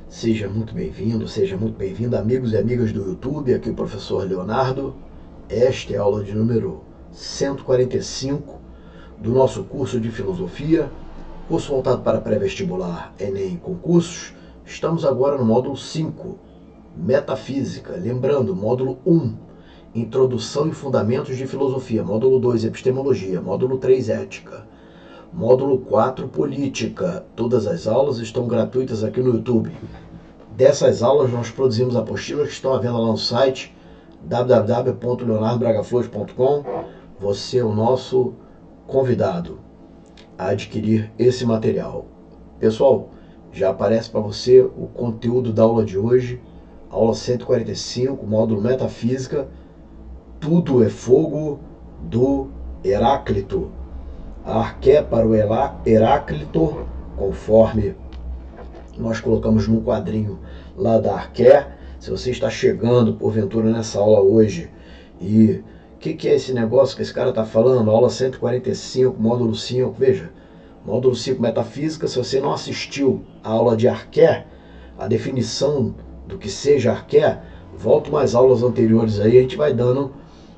Seja muito bem-vindo, seja muito bem-vinda, amigos e amigas do YouTube. Aqui o professor Leonardo. Esta é a aula de número 145 do nosso curso de Filosofia, curso voltado para pré-vestibular, Enem e concursos. Estamos agora no módulo 5, Metafísica. Lembrando, módulo 1, Introdução e Fundamentos de Filosofia. Módulo 2, Epistemologia. Módulo 3, Ética. Módulo 4, Política. Todas as aulas estão gratuitas aqui no YouTube. Dessas aulas nós produzimos apostilas que estão à venda lá no site www.leonardobragaflores.com. Você é o nosso convidado a adquirir esse material. Pessoal, já aparece para você o conteúdo da aula de hoje, aula 145, módulo Metafísica. Tudo é fogo, do Heráclito. A arqué para o Heráclito, conforme nós colocamos no quadrinho lá da arqué. Se você está chegando porventura nessa aula hoje e o que é esse negócio que esse cara está falando? Aula 145, módulo 5, veja, módulo 5, Metafísica. Se você não assistiu a aula de arqué, a definição do que seja arqué, volta umas aulas anteriores aí, a gente vai dando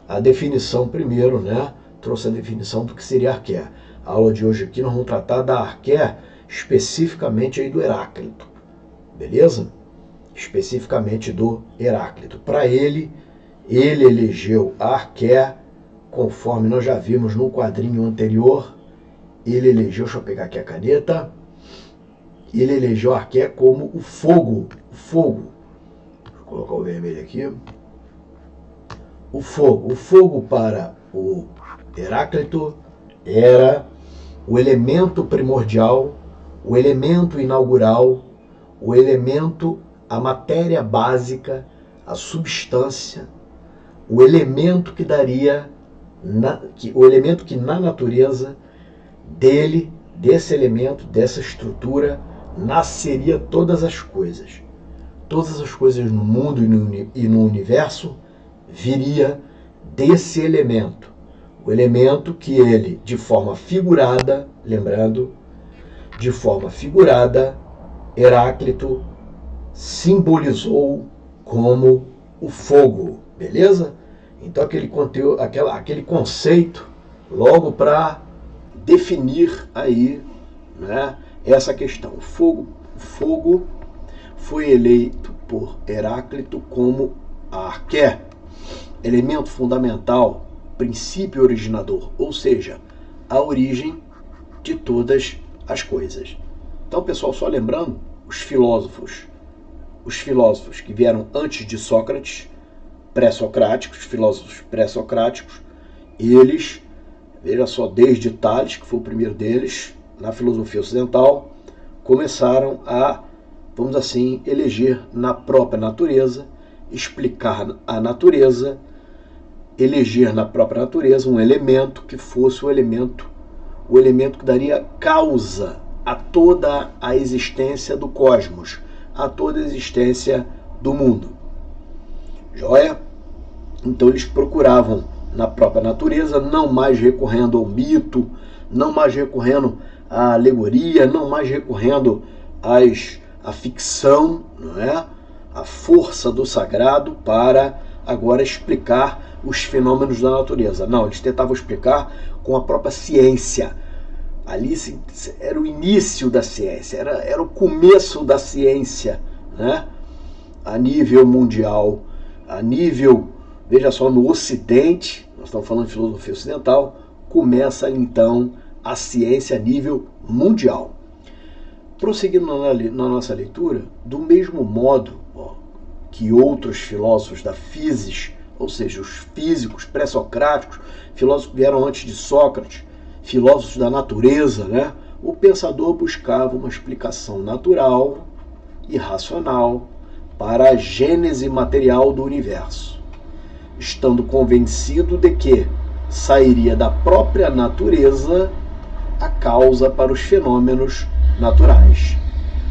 a definição primeiro, né? Trouxe a definição do que seria arqué. A aula de hoje aqui nós vamos tratar da arqué especificamente aí do Heráclito, beleza? Especificamente do Heráclito. Para ele elegeu a arqué, conforme nós já vimos no quadrinho anterior. Ele elegeu, deixa eu pegar aqui a caneta, ele elegeu a arqué como o fogo. Deixa eu colocar o vermelho aqui. O fogo para o Heráclito era o elemento primordial, o elemento inaugural, o elemento, a matéria básica, a substância, o elemento que daria, o elemento que na natureza dele, desse elemento, dessa estrutura, nasceria todas as coisas. Todas as coisas no mundo e no universo viria desse elemento. O elemento que ele, de forma figurada, lembrando, de forma figurada, Heráclito simbolizou como o fogo, beleza? Então aquele conceito, logo para definir aí, né, essa questão. O fogo foi eleito por Heráclito como a arqué, elemento fundamental, princípio originador, ou seja, a origem de todas as coisas. Então, pessoal, só lembrando, os filósofos que vieram antes de Sócrates, pré-socráticos, filósofos pré-socráticos, eles, veja só, desde Tales, que foi o primeiro deles, na filosofia ocidental, começaram a, vamos assim, eleger na própria natureza, explicar a natureza, eleger na própria natureza um elemento que fosse o elemento que daria causa a toda a existência do cosmos, a toda a existência do mundo. Joia? Então eles procuravam na própria natureza, não mais recorrendo ao mito, não mais recorrendo à alegoria, não mais recorrendo à ficção, não é? A força do sagrado para agora explicar os fenômenos da natureza. Não, eles tentavam explicar com a própria ciência. Ali era o início da ciência, era o começo da ciência, né? A nível mundial, a nível, veja só, no Ocidente, nós estamos falando de filosofia ocidental, começa então a ciência a nível mundial. Prosseguindo na nossa leitura, do mesmo modo que outros filósofos da physis, ou seja, os físicos pré-socráticos, filósofos que vieram antes de Sócrates, filósofos da natureza, né? O pensador buscava uma explicação natural e racional para a gênese material do universo, estando convencido de que sairia da própria natureza a causa para os fenômenos naturais.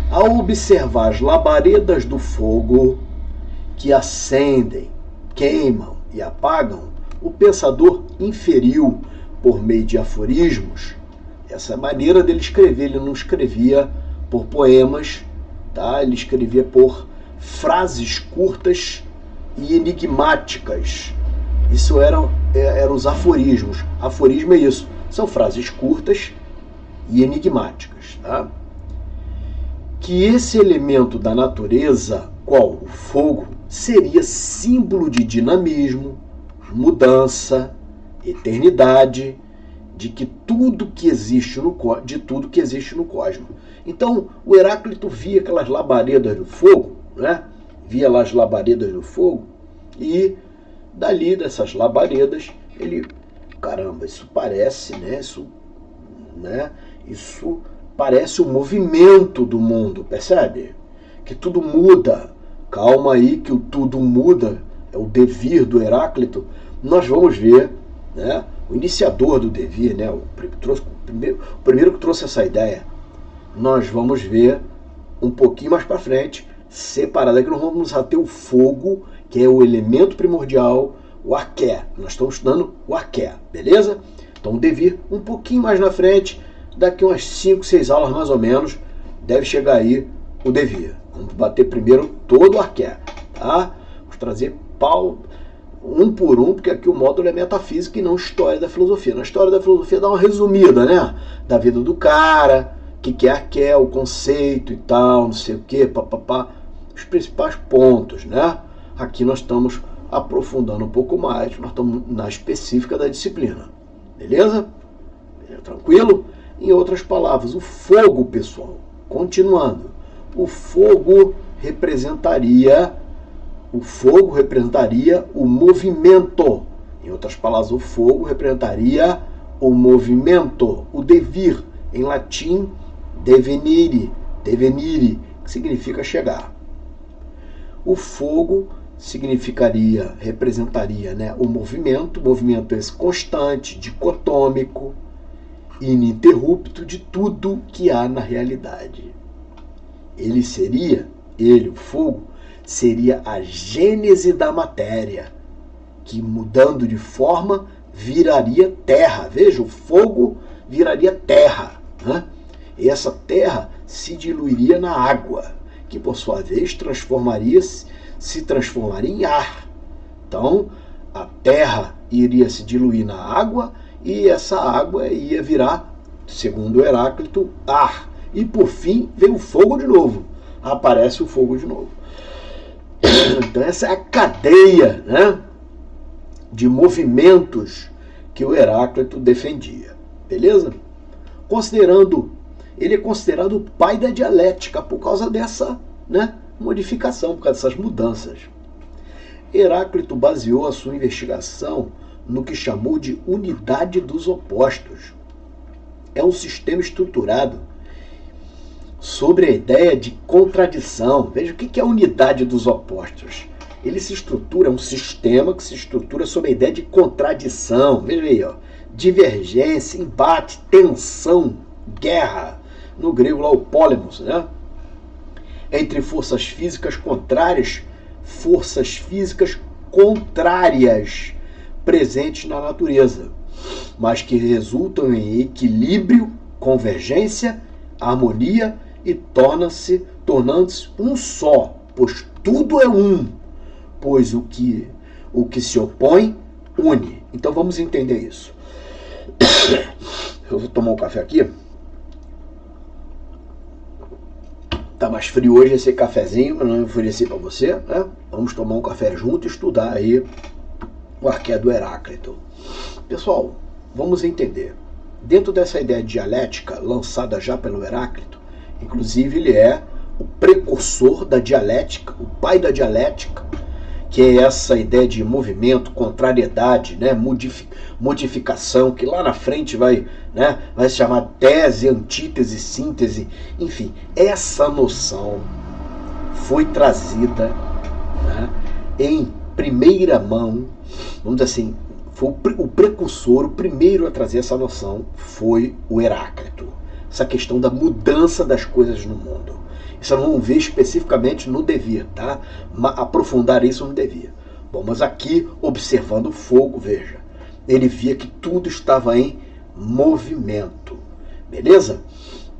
Ao observar as labaredas do fogo que acendem, queimam e apagam, o pensador inferiu, por meio de aforismos, essa maneira dele escrever. Ele não escrevia por poemas, tá? Ele escrevia por frases curtas e enigmáticas. Isso eram os aforismos. Aforismo é isso, são frases curtas e enigmáticas, tá? Que esse elemento da natureza, qual o fogo, seria símbolo de dinamismo, mudança, eternidade, de tudo que existe no cosmos. Então, o Heráclito via aquelas labaredas do fogo, né? Via lá as labaredas do fogo, e dali dessas labaredas ele, caramba, isso parece, isso parece o movimento do mundo, percebe? Que tudo muda. Calma aí que o tudo muda, é o devir do Heráclito. Nós vamos ver, né, o iniciador do devir, né, o primeiro que trouxe essa ideia. Nós vamos ver um pouquinho mais para frente, separado aqui, nós vamos ter o fogo, que é o elemento primordial, o arqué. Nós estamos estudando o arqué, beleza? Então o devir um pouquinho mais na frente, daqui umas 5, 6 aulas mais ou menos, deve chegar aí o devir. Vamos bater primeiro todo o arqué, tá? Vamos trazer um por um, porque aqui o módulo é metafísica e não história da filosofia. Na história da filosofia dá uma resumida, né? Da vida do cara, o que é arqué, o conceito e tal, não sei o que, papapá, os principais pontos, né? Aqui nós estamos aprofundando um pouco mais, nós estamos na específica da disciplina, beleza? Tranquilo? Em outras palavras, o fogo, pessoal, continuando, o fogo representaria o movimento. Em outras palavras, o fogo representaria o movimento, o devir, em latim, devenire, que significa chegar. O fogo representaria, né, o movimento esse constante, dicotômico, ininterrupto de tudo que há na realidade. O fogo, seria a gênese da matéria, que mudando de forma viraria terra. Veja, o fogo viraria terra, né? E essa terra se diluiria na água, que por sua vez se transformaria em ar. Então, a terra iria se diluir na água e essa água ia virar, segundo o Heráclito, ar. E por fim, veio o fogo de novo. Aparece o fogo de novo. Então essa é a cadeia, né, de movimentos que o Heráclito defendia. Beleza? Ele é considerado o pai da dialética por causa dessa, né, modificação, por causa dessas mudanças. Heráclito baseou a sua investigação no que chamou de unidade dos opostos. É um sistema estruturado sobre a ideia de contradição. Veja o que é a unidade dos opostos. É um sistema que se estrutura sobre a ideia de contradição. Veja aí, ó, divergência, embate, tensão, guerra. No grego lá o pólemos, né? Entre forças físicas contrárias presentes na natureza, mas que resultam em equilíbrio, convergência, harmonia e tornando-se um só, pois tudo é um, pois o que se opõe une. Então vamos entender isso. Eu vou tomar um café aqui. Tá mais frio hoje esse cafezinho, eu não ofereci para você, né? Vamos tomar um café junto e estudar aí o arqué do Heráclito. Pessoal, vamos entender. Dentro dessa ideia dialética lançada já pelo Heráclito, inclusive ele é o precursor da dialética, o pai da dialética, que é essa ideia de movimento, contrariedade, né, modificação, que lá na frente vai se chamar tese, antítese, síntese, enfim, essa noção foi trazida, né, em primeira mão, vamos dizer assim, foi o precursor, o primeiro a trazer essa noção foi o Heráclito. Essa questão da mudança das coisas no mundo. Isso nós vamos ver especificamente no devir, tá? Aprofundar isso no devir. Bom, mas aqui, observando o fogo, veja, ele via que tudo estava em movimento. Beleza?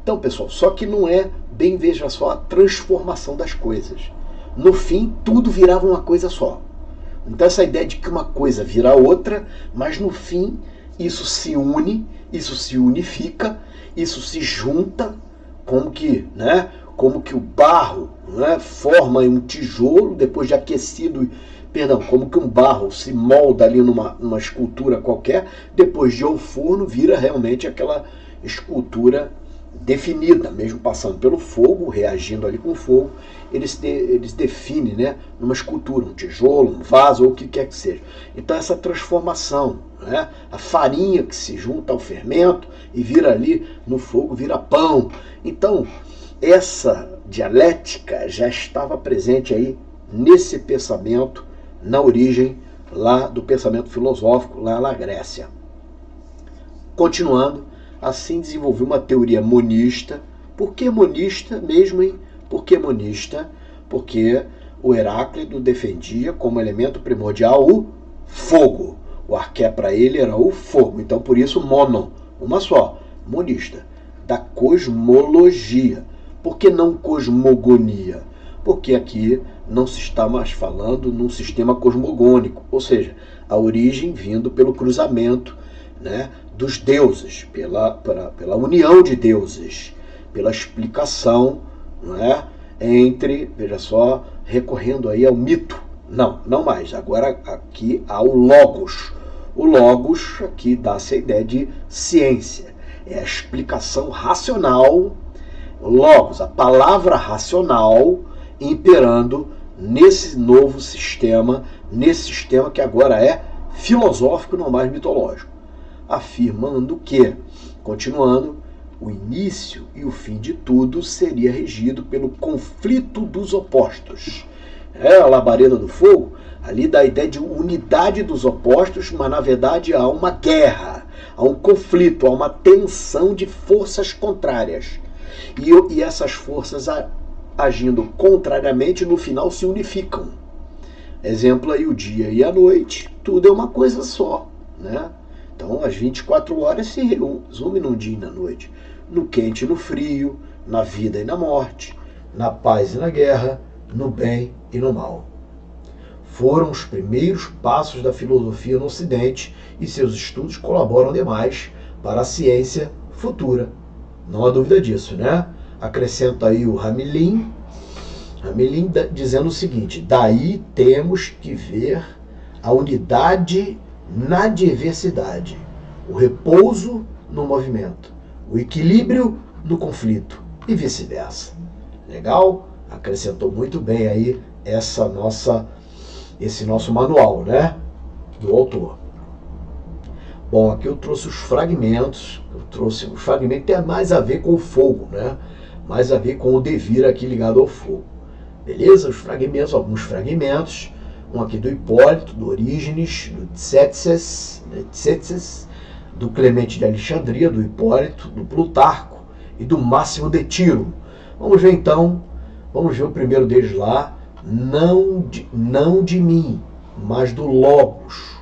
Então, pessoal, só que não é bem, veja só, a transformação das coisas. No fim, tudo virava uma coisa só. Então essa ideia de que uma coisa vira outra, mas no fim isso se une, isso se unifica, isso se junta, como que o barro, né, forma um tijolo depois de aquecido, como que um barro se molda ali numa escultura qualquer, depois de ir ao forno vira realmente aquela escultura definida, mesmo passando pelo fogo, reagindo ali com o fogo, eles definem, né, numa escultura, um tijolo, um vaso ou o que quer que seja. Então essa transformação, né, a farinha que se junta ao fermento e vira ali no fogo, vira pão. Então essa dialética já estava presente aí nesse pensamento, na origem lá do pensamento filosófico lá na Grécia. Continuando, assim desenvolveu uma teoria monista. Por que monista mesmo, hein? Por que monista? Porque o Heráclito defendia como elemento primordial o fogo. O arqué para ele era o fogo. Então, por isso, monon, uma só, monista. Da cosmologia. Por que não cosmogonia? Porque aqui não se está mais falando num sistema cosmogônico, ou seja, a origem vindo pelo cruzamento, né, dos deuses, pela união de deuses, pela explicação, né, entre, veja só, recorrendo aí ao mito. Não mais. Agora aqui há o Logos. O Logos aqui dá-se a ideia de ciência. É a explicação racional, Logos, a palavra racional imperando nesse novo sistema, nesse sistema que agora é filosófico, não mais mitológico. Afirmando que, continuando, o início e o fim de tudo seria regido pelo conflito dos opostos. A labareda do fogo, ali dá a ideia de unidade dos opostos, mas na verdade há uma guerra, há um conflito, há uma tensão de forças contrárias. E essas forças agindo contrariamente, no final se unificam. Exemplo aí, o dia e a noite, tudo é uma coisa só, né? Então, as 24 horas se resumem num dia e na noite. No quente e no frio, na vida e na morte, na paz e na guerra, no bem e no mal. Foram os primeiros passos da filosofia no Ocidente e seus estudos colaboram demais para a ciência futura. Não há dúvida disso, né? Acrescenta aí o Ramelin dizendo o seguinte: daí temos que ver a unidade na diversidade, o repouso no movimento, o equilíbrio no conflito e vice-versa. Legal? Acrescentou muito bem aí esse nosso manual, né, do autor. Bom, aqui eu trouxe os fragmentos, que tem mais a ver com o fogo, né? Mais a ver com o devir aqui ligado ao fogo. Beleza? Os fragmentos, alguns fragmentos, um aqui do Hipólito, do Orígenes, do Tzetzes, do Clemente de Alexandria, do Hipólito, do Plutarco e do Máximo de Tiro. Vamos ver então, vamos ver o primeiro deles lá, não de mim, mas do Logos.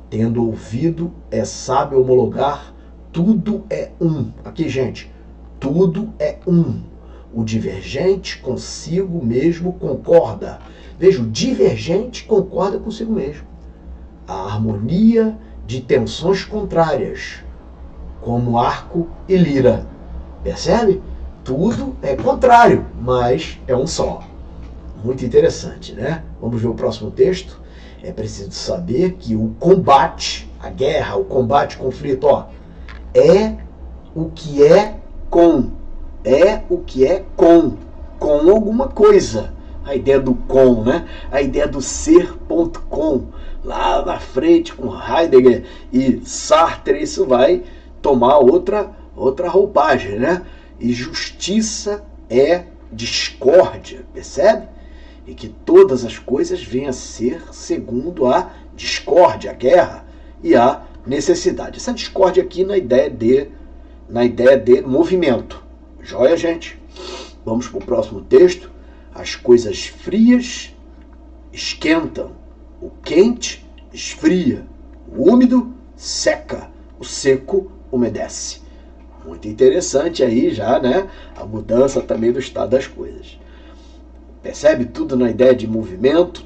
Tendo ouvido, é sábio homologar, tudo é um. Aqui, gente, tudo é um. O divergente consigo mesmo concorda. Veja, o divergente concorda consigo mesmo. A harmonia de tensões contrárias, como arco e lira. Percebe? Tudo é contrário, mas é um só. Muito interessante, né? Vamos ver o próximo texto. É preciso saber que o combate, a guerra, o combate, o conflito, é o que é com. É o que é com alguma coisa. A ideia do com, né? A ideia do ser.com. Lá na frente, com Heidegger e Sartre, isso vai tomar outra roupagem, né? E justiça é discórdia, percebe? E que todas as coisas venham a ser segundo a discórdia, a guerra e a necessidade. Essa discórdia aqui na ideia de movimento. Joia, gente? Vamos para o próximo texto. As coisas frias esquentam, o quente esfria, o úmido seca, o seco umedece. Muito interessante aí já, né? A mudança também do estado das coisas. Percebe tudo na ideia de movimento,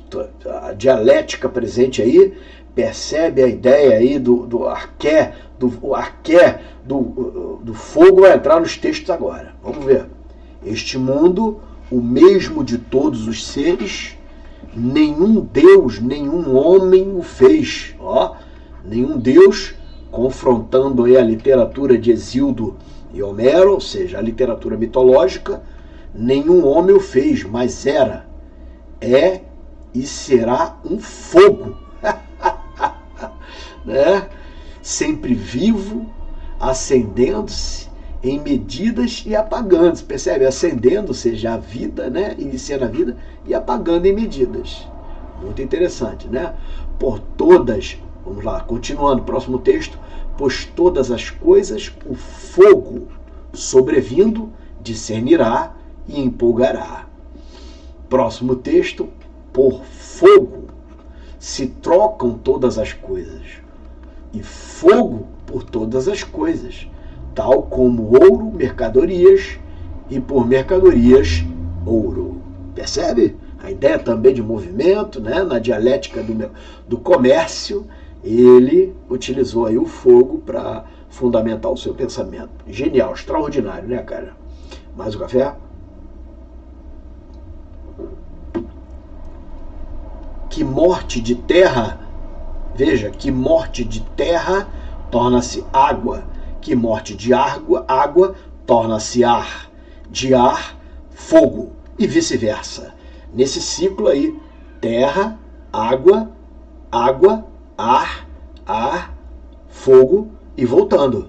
a dialética presente aí, percebe a ideia aí do arqué, do fogo vai entrar nos textos agora. Vamos ver. Este mundo, o mesmo de todos os seres, nenhum Deus, nenhum homem o fez. Ó, nenhum Deus, confrontando aí a literatura de Hesíodo e Homero, ou seja, a literatura mitológica, nenhum homem o fez, mas é e será um fogo. Né? Sempre vivo, acendendo-se em medidas e apagando-se. Percebe? Acendendo, ou seja, a vida, né? Iniciando a vida e apagando em medidas. Muito interessante, né? Por todas, vamos lá, continuando, próximo texto, pois todas as coisas o fogo sobrevindo discernirá e empolgará. Próximo texto, por fogo se trocam todas as coisas, e fogo por todas as coisas, tal como ouro, mercadorias, e por mercadorias, ouro. Percebe? A ideia também de movimento, né? Na dialética do comércio, ele utilizou aí o fogo para fundamentar o seu pensamento. Genial, extraordinário, né, cara? Mais um café? Que morte de terra, veja, que morte de terra torna-se água, que morte de água torna-se ar, de ar, fogo, e vice-versa. Nesse ciclo aí, terra, água, ar, fogo, e voltando.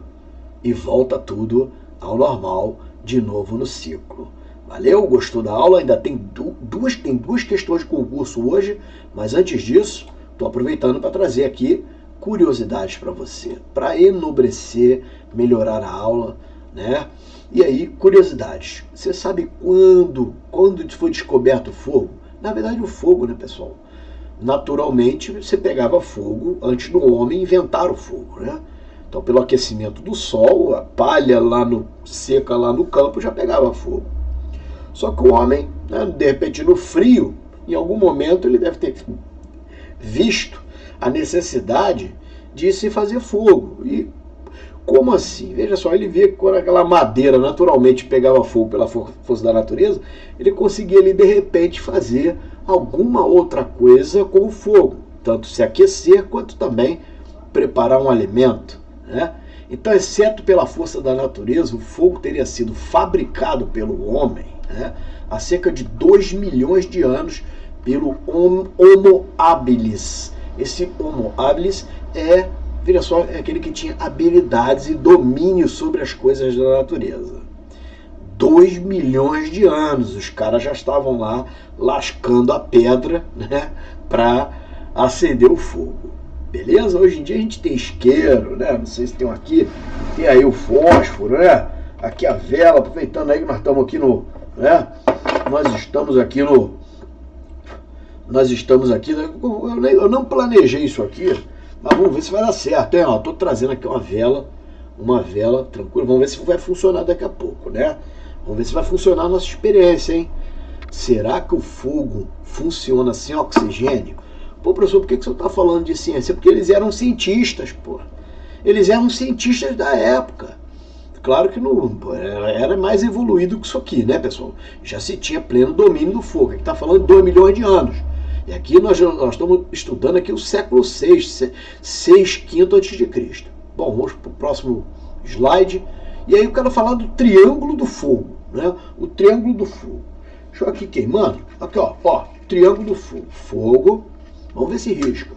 E volta tudo ao normal, de novo no ciclo. Valeu? Gostou da aula? Ainda tem duas questões de concurso hoje, mas antes disso, estou aproveitando para trazer aqui curiosidades para você, para enobrecer, melhorar a aula, né? E aí, curiosidades. Você sabe quando foi descoberto o fogo? Na verdade, o fogo, né, pessoal? Naturalmente, você pegava fogo antes do homem inventar o fogo, né? Então, pelo aquecimento do sol, a palha seca lá no campo já pegava fogo. Só que o homem, né, de repente no frio, em algum momento ele deve ter visto a necessidade de se fazer fogo. E como assim? Veja só, ele via que quando aquela madeira naturalmente pegava fogo pela força da natureza, ele conseguia ali de repente fazer alguma outra coisa com o fogo. Tanto se aquecer, quanto também preparar um alimento, né? Então, exceto pela força da natureza, o fogo teria sido fabricado pelo homem, né, há cerca de 2 milhões de anos pelo Homo habilis. Esse Homo habilis veja só, é aquele que tinha habilidades e domínio sobre as coisas da natureza. 2 milhões de anos, os caras já estavam lá lascando a pedra, né, para acender o fogo. Beleza? Hoje em dia a gente tem isqueiro, né? Não sei se tem um aqui, tem aí o fósforo, né? Aqui a vela, aproveitando aí que nós estamos aqui no, né? Nós estamos aqui, eu não planejei isso aqui, mas vamos ver se vai dar certo, hein? Estou trazendo aqui uma vela, tranquilo, vamos ver se vai funcionar daqui a pouco, né? Vamos ver se vai funcionar a nossa experiência, hein? Será que o fogo funciona sem oxigênio? Pô, professor, por que você está falando de ciência? Porque eles eram cientistas, pô. Eles eram cientistas da época. Claro que não era mais evoluído que isso aqui, né, pessoal? Já se tinha pleno domínio do fogo. Aqui está falando de 2 milhões de anos. E aqui nós estamos estudando aqui o século VI, 6º a.C. Bom, vamos para o próximo slide. E aí eu quero falar do triângulo do fogo, né? O triângulo do fogo. Deixa eu aqui queimando. Aqui, ó, triângulo do fogo. Fogo. Vamos ver se risca.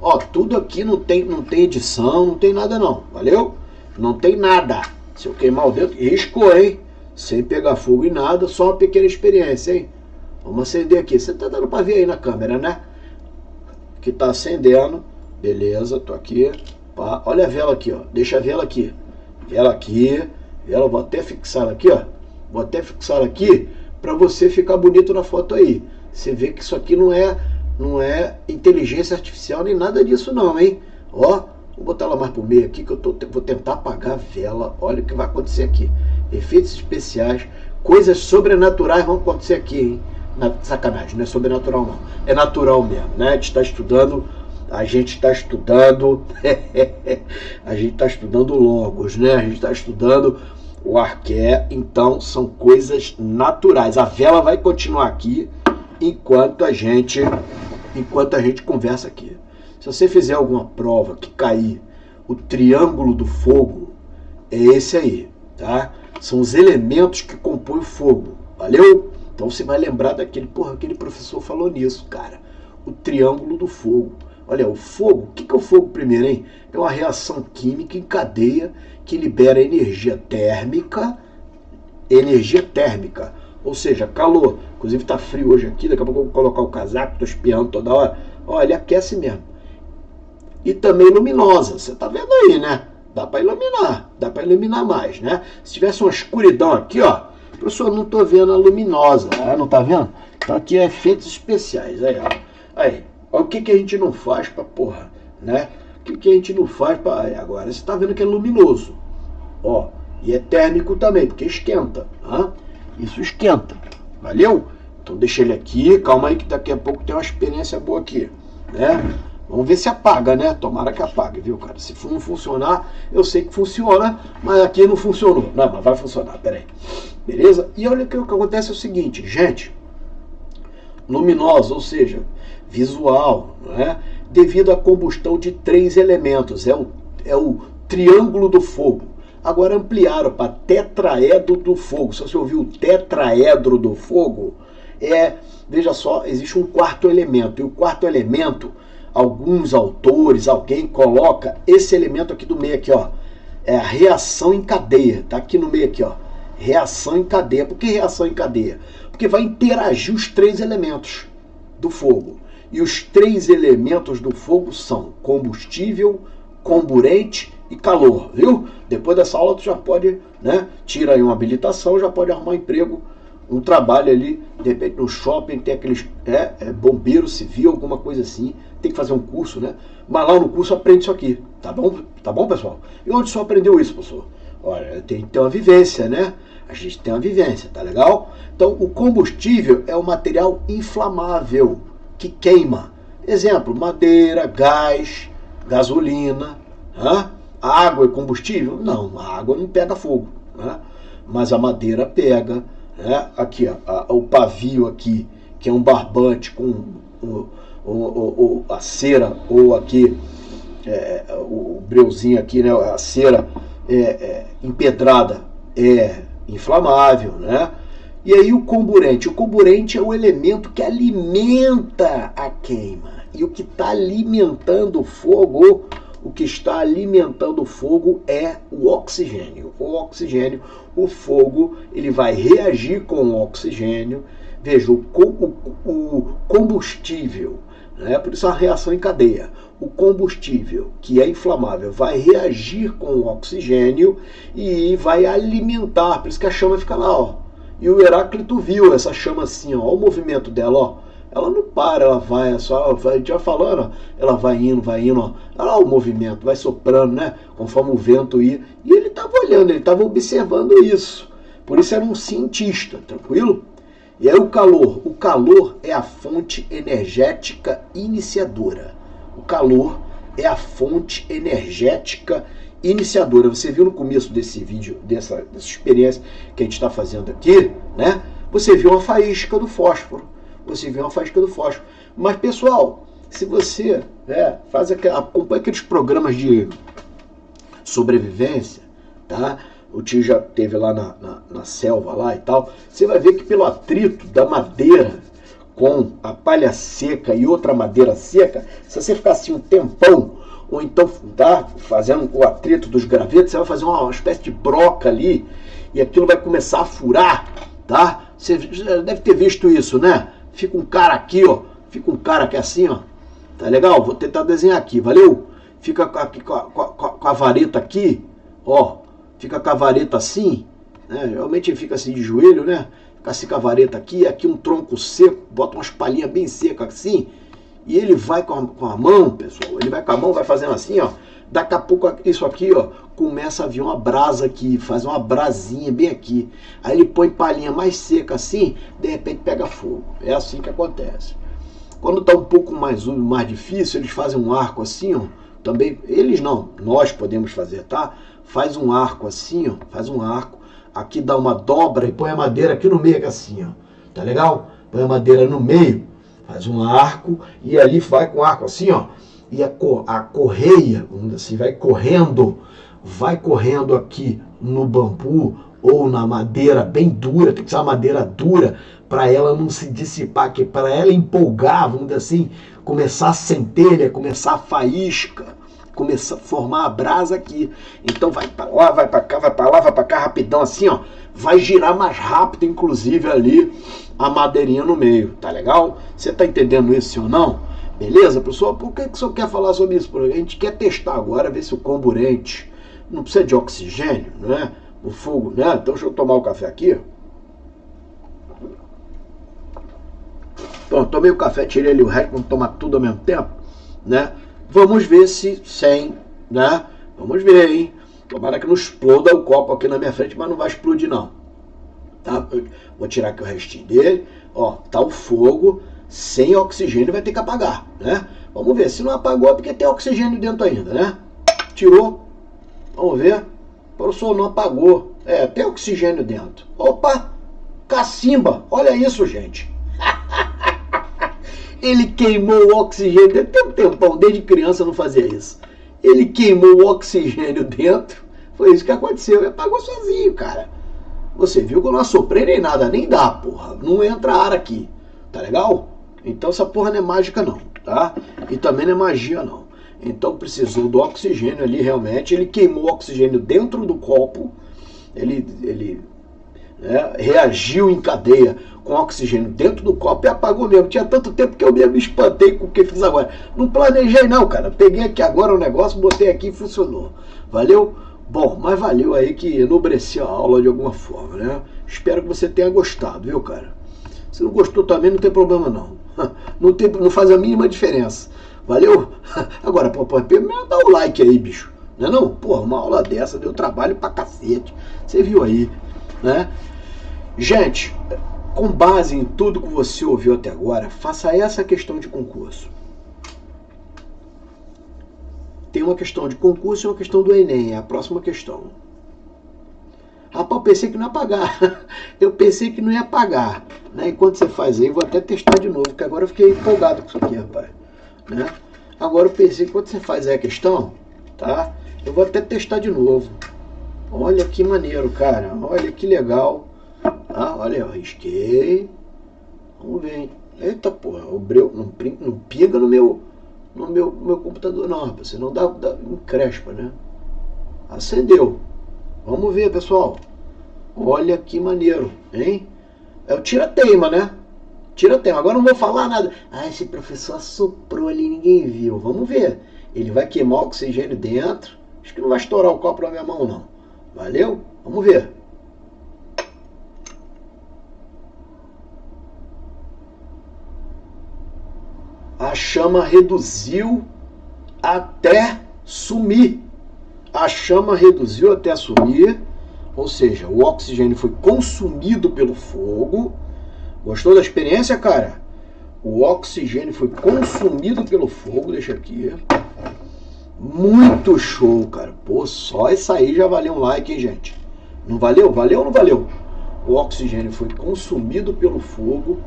Ó, tudo aqui não tem edição, não tem nada não, valeu? Não tem nada. Se eu queimar o dedo, riscou, hein? Sem pegar fogo e nada, só uma pequena experiência, hein? Vamos acender aqui. Você tá dando pra ver aí na câmera, né? Que tá acendendo. Beleza, tô aqui. Pá. Olha a vela aqui, ó. Deixa a vela aqui. Vela aqui. Vela, vou até fixar aqui, ó. Vou até fixar aqui pra você ficar bonito na foto aí. Você vê que isso aqui não é inteligência artificial nem nada disso não, hein? Ó, Vou botar ela mais pro meio aqui, que vou tentar apagar a vela. Olha o que vai acontecer aqui. Efeitos especiais, coisas sobrenaturais vão acontecer aqui, hein? Sacanagem, não é sobrenatural não. É natural mesmo, né? A gente está estudando logos, né? A gente está estudando o arqué, então são coisas naturais. A vela vai continuar aqui enquanto a gente conversa aqui. Se você fizer alguma prova que cair o triângulo do fogo, é esse aí, tá? São os elementos que compõem o fogo, valeu? Então você vai lembrar aquele professor falou nisso, cara. O triângulo do fogo. Olha, o fogo, o que é o fogo primeiro, hein? É uma reação química em cadeia que libera energia térmica, ou seja, calor. Inclusive tá frio hoje aqui, daqui a pouco eu vou colocar o casaco, tô espiando toda hora. Olha, ele aquece mesmo. E também luminosa, você tá vendo aí, né? Dá para iluminar mais, né? Se tivesse uma escuridão aqui, ó, professor, não tô vendo a luminosa, não tá vendo? Então aqui é efeitos especiais, aí, ó. Aí, olha o que a gente não faz pra porra, né? O que a gente não faz pra... Agora, você tá vendo que é luminoso, ó, e é térmico também, porque esquenta, tá? Isso esquenta, valeu? Então deixa ele aqui, calma aí que daqui a pouco tem uma experiência boa aqui, né? Vamos ver se apaga, né? Tomara que apague, viu, cara? Se não funcionar, eu sei que funciona, mas aqui não funcionou. Não, mas vai funcionar, peraí. Beleza? E olha que o que acontece é o seguinte, gente. Luminosa, ou seja, visual, né? Devido à combustão de 3 elementos. É o triângulo do fogo. Agora ampliaram para tetraedro do fogo. Se você ouviu o tetraedro do fogo, veja só, existe um quarto elemento. E o quarto elemento, alguns autores, alguém coloca esse elemento aqui do meio aqui, ó. É a reação em cadeia. Tá aqui no meio aqui, ó. Reação em cadeia. Por que reação em cadeia? Porque vai interagir os 3 elementos do fogo. E os 3 elementos do fogo são combustível, comburente e calor, viu? Depois dessa aula tu já pode, né? Tira aí uma habilitação, já pode arrumar um emprego, um trabalho ali, de repente no shopping, tem aqueles bombeiro civil, alguma coisa assim, tem que fazer um curso, né? Mas lá no curso aprende isso aqui, tá bom? Tá bom, pessoal? E onde só aprendeu isso, professor? Olha, tem que ter uma vivência, né? A gente tem uma vivência, tá legal? Então, o combustível é um material inflamável, que queima. Exemplo, madeira, gás, gasolina. A água é combustível? Não, a água não pega fogo, né? Mas a madeira pega, né? Aqui, ó, o pavio aqui, que é um barbante com a cera, ou aqui, o breuzinho aqui, né? A cera empedrada é inflamável, né? E aí o comburente é o elemento que alimenta a queima. E o que está alimentando o fogo, é o oxigênio. O fogo, ele vai reagir com o oxigênio. Veja, o combustível, né? Por isso a reação em cadeia. O combustível, que é inflamável, vai reagir com o oxigênio e vai alimentar. Por isso que a chama fica lá, ó. E o Heráclito viu essa chama assim, ó, o movimento dela, ó. Ela não para, ela vai, a gente vai falando, ó, ela vai indo, ó. Olha lá o movimento, vai soprando, né? Conforme o vento ia. E ele estava olhando, ele estava observando isso. Por isso era um cientista, tranquilo? E aí o calor é a fonte energética iniciadora. O calor é a fonte energética iniciadora. Você viu no começo desse vídeo, dessa experiência que a gente está fazendo aqui, né? Você viu uma faísca do fósforo. Mas, pessoal, se você acompanha aqueles programas de sobrevivência, tá? O tio já teve lá na selva lá e tal. Você vai ver que pelo atrito da madeira com a palha seca e outra madeira seca, se você ficar assim um tempão, ou então tá fazendo o atrito dos gravetos, você vai fazer uma espécie de broca ali, e aquilo vai começar a furar, tá? Você já deve ter visto isso, né? Fica um cara aqui, ó, assim, ó, tá legal? Vou tentar desenhar aqui, valeu? Fica aqui com a vareta aqui, ó, fica com a vareta assim, né? Geralmente fica assim de joelho, né? Fica assim com a vareta aqui um tronco seco, bota umas palhinhas bem secas assim, e ele vai com a mão, pessoal, ele vai com a mão, vai fazendo assim, ó, Daqui a pouco isso aqui, ó, começa a vir uma brasa aqui, faz uma brasinha bem aqui. Aí ele põe palhinha mais seca assim, de repente pega fogo. É assim que acontece. Quando está um pouco mais úmido, mais difícil, eles fazem um arco assim, ó. Também, eles não, nós podemos fazer, tá? Faz um arco assim, ó, faz um arco. Aqui dá uma dobra e põe a madeira aqui no meio, assim, ó. Tá legal? Põe a madeira no meio, faz um arco e ali vai com o arco assim, ó. E a correia, assim, vai correndo aqui no bambu ou na madeira bem dura, tem que ser uma madeira dura para ela não se dissipar, para ela empolgar, vamos dizer assim, começar a centelha, começar a faísca, começar a formar a brasa aqui. Então vai para lá, vai para cá, vai para lá, vai para cá rapidão assim, ó. Vai girar mais rápido, inclusive ali a madeirinha no meio, tá legal? Você tá entendendo isso, sim ou não? Beleza, pessoal? Por que o senhor quer falar sobre isso? Porque a gente quer testar agora, ver se o comburente não precisa de oxigênio, né? O fogo, né? Então deixa eu tomar o café aqui. Pronto, tomei o café, tirei ali o resto, vamos tomar tudo ao mesmo tempo, né? Vamos ver se sem, né? Vamos ver, hein? Tomara que não exploda o copo aqui na minha frente, mas não vai explodir não. Tá? Vou tirar aqui o restinho dele. Ó, tá o fogo, sem oxigênio vai ter que apagar, né? Vamos ver, se não apagou é porque tem oxigênio dentro ainda, né? Tirou, vamos ver. Professor, não apagou. É, tem oxigênio dentro. Opa, cacimba, olha isso, gente. Ele queimou o oxigênio, tem um tempão, desde criança eu não fazia isso. Ele queimou o oxigênio dentro, foi isso que aconteceu, ele apagou sozinho, cara. Você viu que eu não assoprei nem nada, nem dá, porra, não entra ar aqui, tá legal? Então essa porra não é mágica não, tá? E também não é magia não. Então precisou do oxigênio ali realmente, ele queimou o oxigênio dentro do copo, ele reagiu em cadeia com oxigênio dentro do copo e apagou mesmo. Tinha tanto tempo que eu mesmo me espantei com o que fiz agora. Não planejei não, cara. Peguei aqui agora o negócio, botei aqui e funcionou. Valeu? Bom, mas valeu aí que enobreceu a aula de alguma forma, né? Espero que você tenha gostado, viu, cara? Se não gostou também, não tem problema não. Não faz a mínima diferença. Valeu? Agora, pô, dá o like aí, bicho. Não é não? Pô, uma aula dessa deu trabalho pra cacete. Você viu aí, né? Gente, com base em tudo que você ouviu até agora, faça essa questão de concurso. Tem uma questão de concurso e uma questão do Enem, é a próxima questão. Rapaz, eu pensei que não ia pagar. Eu pensei que não ia pagar. Né? Enquanto você faz aí, vou até testar de novo, porque agora eu fiquei empolgado com isso aqui, rapaz. Né? Agora eu pensei que quando você faz aí a questão, tá? Eu vou até testar de novo. Olha que maneiro, cara. Olha que legal. Ah, olha, eu risquei. Vamos ver, hein? Eita porra, o breu não pinga no meu computador, não, rapaz. Você não dá encrespa, né? Acendeu. Vamos ver, pessoal. Olha que maneiro, hein? É o tira-teima, né? Tira-teima. Agora não vou falar nada. Ah, esse professor assoprou ali, ninguém viu. Vamos ver. Ele vai queimar o oxigênio dentro. Acho que não vai estourar o copo na minha mão, não. Valeu? Vamos ver. A chama reduziu até sumir. A chama reduziu até sumir, ou seja, o oxigênio foi consumido pelo fogo. Gostou da experiência, cara? O oxigênio foi consumido pelo fogo, deixa aqui. Muito show, cara. Pô, só isso aí já valeu um like, hein, gente? Não valeu? Valeu ou não valeu? O oxigênio foi consumido pelo fogo.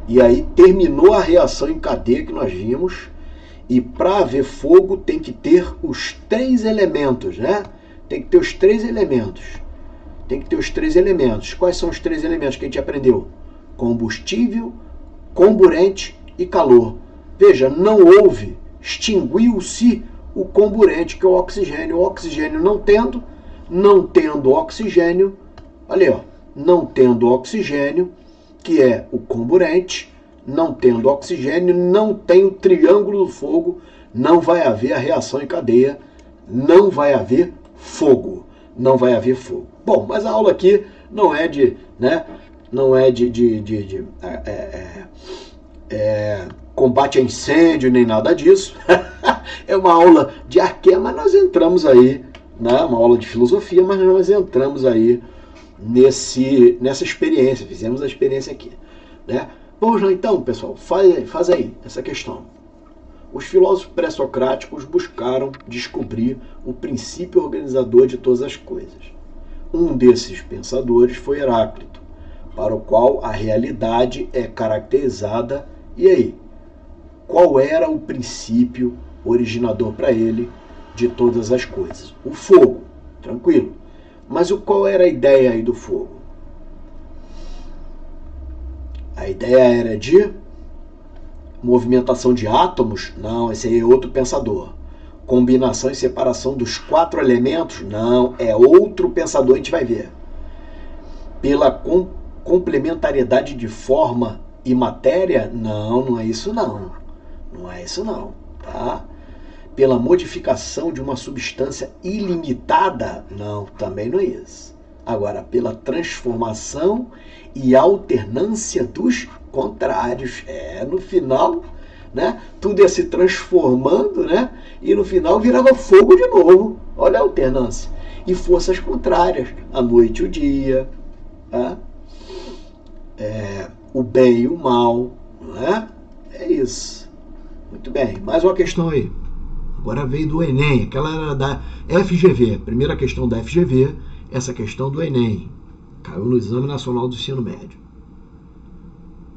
E aí terminou a reação em cadeia que nós vimos. E para haver fogo tem que ter os 3 elementos, né? Tem que ter os 3 elementos. Tem que ter os 3 elementos. Quais são os 3 elementos que a gente aprendeu? Combustível, comburente e calor. Veja, não houve, extinguiu-se o comburente, que é o oxigênio. O oxigênio não tendo oxigênio, olha aí, ó, não tendo oxigênio, que é o comburente, não tendo oxigênio, não tem o triângulo do fogo, não vai haver a reação em cadeia, não vai haver fogo, não vai haver fogo. Bom, mas a aula aqui não é de, né, não é de combate a incêndio nem nada disso. é uma aula de arqué, mas nós entramos aí, né? Uma aula de filosofia, mas nós entramos aí nessa experiência, fizemos a experiência aqui, né? Vamos lá então, pessoal, faz aí essa questão. Os filósofos pré-socráticos buscaram descobrir o princípio organizador de todas as coisas. Um desses pensadores foi Heráclito, para o qual a realidade é caracterizada. E aí? Qual era o princípio originador para ele de todas as coisas? O fogo, tranquilo. Mas qual era a ideia aí do fogo? A ideia era de movimentação de átomos? Não, esse aí é outro pensador. Combinação e separação dos 4 elementos? Não, é outro pensador, a gente vai ver. Pela complementariedade de forma e matéria? Não, não é isso não. Não é isso não, tá? Pela modificação de uma substância ilimitada? Não, também não é isso. Agora, pela transformação e alternância dos contrários. No final, né, tudo ia se transformando, né, e no final virava fogo de novo. Olha a alternância. E forças contrárias, a noite e o dia, tá? O bem e o mal, não é? É isso. Muito bem, mais uma questão aí. Agora veio do Enem, aquela era da FGV, primeira questão da FGV, essa questão do Enem. Caiu no Exame Nacional do Ensino Médio.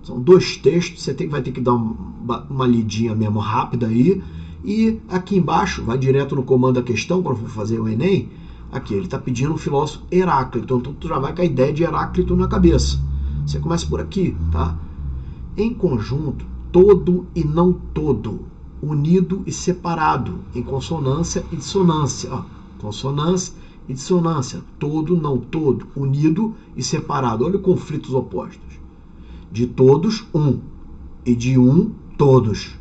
São 2 textos, você vai ter que dar uma lidinha mesmo rápida aí. E aqui embaixo, vai direto no comando da questão, para fazer o Enem. Aqui, ele está pedindo o filósofo Heráclito. Então, tu já vai com a ideia de Heráclito na cabeça. Você começa por aqui, tá? Em conjunto, todo e não todo, unido e separado, em consonância e dissonância. Consonância e dissonância, todo, não todo, unido e separado. Olha os conflitos opostos. De todos, um, e de um, todos.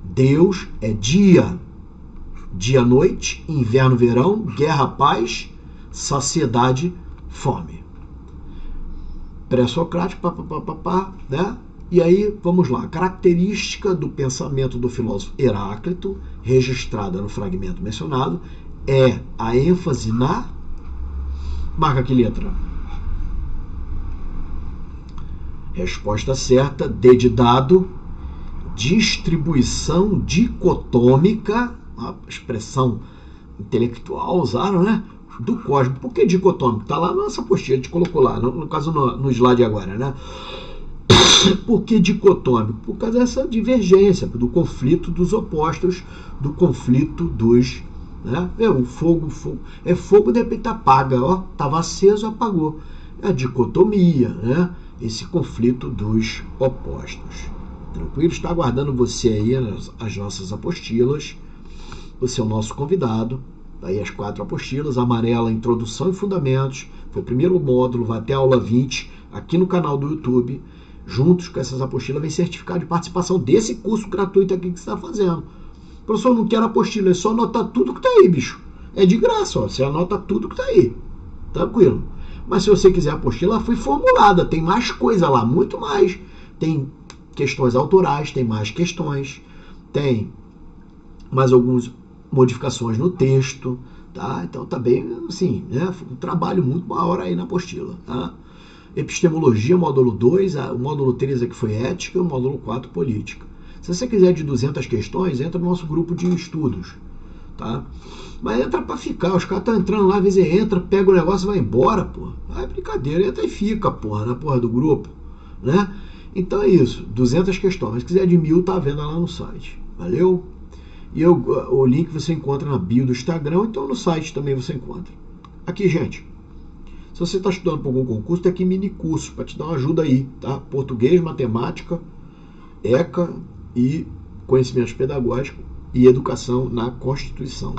Deus é dia, dia-noite, inverno-verão, guerra-paz, saciedade, fome. Pré-socrático, né? E aí, vamos lá. Característica do pensamento do filósofo Heráclito, registrada no fragmento mencionado, é a ênfase na... Marca aqui letra. Resposta certa, D de dado, distribuição dicotômica, uma expressão intelectual usaram, né? Do cosmos. Por que dicotômico? Está lá na nossa apostila, a gente colocou lá, no caso no slide agora, né? Por que dicotômico? Por causa dessa divergência, do conflito dos opostos, do conflito dos... Né? O fogo, é fogo, de repente apaga, ó, estava aceso, apagou. É a dicotomia, né? Esse conflito dos opostos. Tranquilo? Está aguardando você aí as nossas apostilas. Você é o nosso convidado. Aí as 4 apostilas, amarela, introdução e fundamentos. Foi o primeiro módulo, vai até a aula 20, aqui no canal do YouTube. Juntos com essas apostilas, vem certificado de participação desse curso gratuito aqui que você está fazendo. O professor não quer apostila, é só anotar tudo que está aí, bicho. É de graça, ó. Você anota tudo que está aí. Tranquilo. Mas se você quiser a apostila, ela foi formulada. Tem mais coisa lá, muito mais. Tem questões autorais, tem mais questões. Tem mais algumas modificações no texto. Tá? Então tá bem, assim, né? Um trabalho muito maior aí na apostila. Tá? Epistemologia, módulo 2, o módulo 3 aqui foi ética, o módulo 4, política. Se você quiser de 200 questões, entra no nosso grupo de estudos, tá? Mas entra para ficar, os caras estão entrando lá, às vezes entra, pega o negócio e vai embora, porra. É brincadeira, entra e fica, porra, na porra do grupo, né? Então é isso, 200 questões. Mas se quiser de 1000, tá vendo lá no site, valeu? E o link você encontra na bio do Instagram, então no site também você encontra. Aqui, gente. Se você está estudando para algum concurso, tem aqui mini curso para te dar uma ajuda aí, tá? Português, matemática, ECA e conhecimentos pedagógicos e educação na Constituição.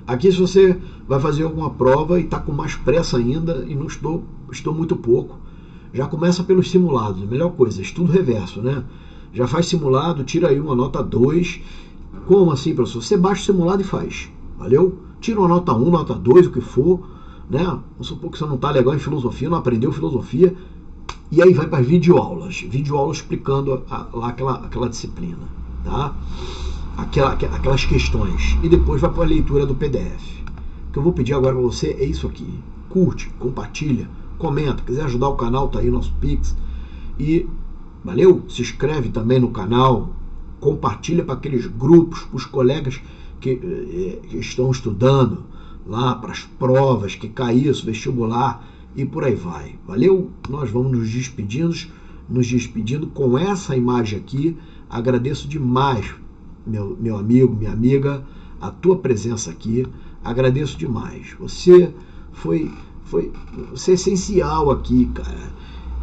Aqui, se você vai fazer alguma prova e está com mais pressa ainda e não estou muito pouco, já começa pelos simulados. A melhor coisa, estudo reverso, né? Já faz simulado, tira aí uma nota 2. Como assim, professor? Você baixa o simulado e faz, valeu? Tira uma nota 1, nota 2, o que for. Né? Vamos supor que você não está legal em filosofia, não aprendeu filosofia, e aí vai para videoaulas explicando lá aquela disciplina, tá? aquelas questões. E depois vai para a leitura do PDF. O que eu vou pedir agora para você é isso aqui. Curte, compartilha, comenta. Quiser ajudar o canal, tá aí nosso Pix. E valeu? Se inscreve também no canal. Compartilha para aqueles grupos, para os colegas que estão estudando lá para as provas, que cai isso, vestibular e por aí vai. Valeu? Nós vamos nos despedindo com essa imagem aqui. Agradeço demais, meu amigo, minha amiga, a tua presença aqui. Agradeço demais. Você é essencial aqui, cara.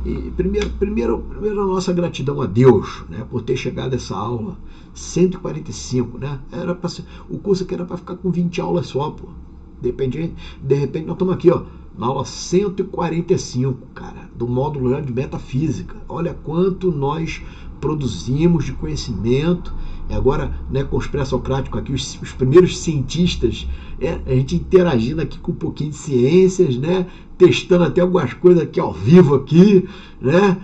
E primeiro a nossa gratidão a Deus, né, por ter chegado a essa aula 145, né? O curso aqui era para ficar com 20 aulas só, pô. De repente nós estamos aqui, ó, na aula 145, cara, do módulo de metafísica. Olha quanto nós produzimos de conhecimento. E agora, né, com os pré-socráticos aqui, os primeiros cientistas, a gente interagindo aqui com um pouquinho de ciências, né, testando até algumas coisas aqui ao vivo aqui, né,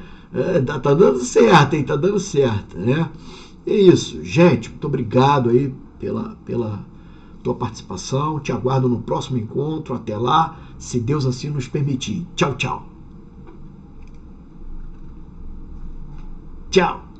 tá dando certo, hein, tá dando certo, né. É isso, gente, muito obrigado aí pela tua participação, te aguardo no próximo encontro, até lá, se Deus assim nos permitir. Tchau, tchau. Tchau.